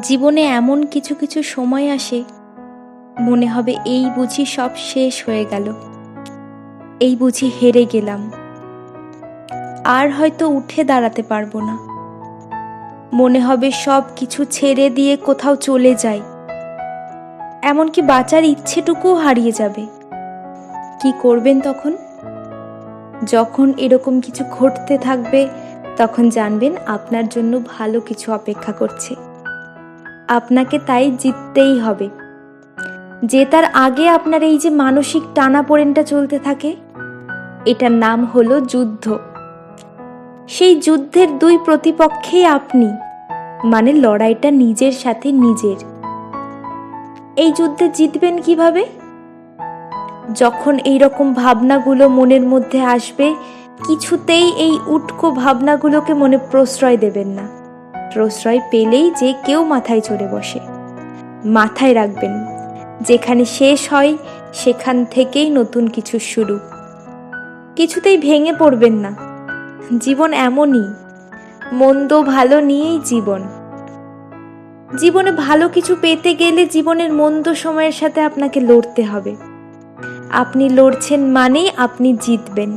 জীবনে এমন কিছু কিছু সময় আসে, মনে হবে এই বুঝি সব শেষ হয়ে গেল, এই বুঝি হেরে গেলাম, আর হয়তো উঠে দাঁড়াতে পারবো না। মনে হবে সব কিছু ছেড়ে দিয়ে কোথাও চলে যাই, এমনকি বাঁচার ইচ্ছেটুকুও হারিয়ে যাবে। কি করবেন তখন? যখন এরকম কিছু ঘটতে থাকবে, তখন জানবেন আপনার জন্য ভালো কিছু অপেক্ষা করছে। আপনাকে তাই জিততেই হবে। জেতার আগে আপনার এই যে মানসিক টানাপোড়েনটা চলতে থাকে, এটার নাম হলো যুদ্ধ। সেই যুদ্ধের দুই প্রতিপক্ষেই আপনি, মানে লড়াইটা নিজের সাথে নিজের। এই যুদ্ধে জিতবেন কিভাবে? যখন এইরকম ভাবনাগুলো মনের মধ্যে আসবে, কিছুতেই এই উটকো ভাবনাগুলোকে মনে প্রশ্রয় দেবেন না। প্রশ্রয় পেলেই যে কেউ মাথায় চড়ে বসে। মাথায় রাখবেন, যেখানে শেষ হয় সেখান থেকেই নতুন কিছু শুরু। কিছুতেই ভেঙে পড়বেন না। জীবন এমনই, মন্দ ভালো নিয়েই জীবন। জীবনে ভালো কিছু পেতে গেলে জীবনের মন্দ সময়ের সাথে আপনাকে লড়তে হবে। আপনি লড়ছেন মানেই আপনি জিতবেন।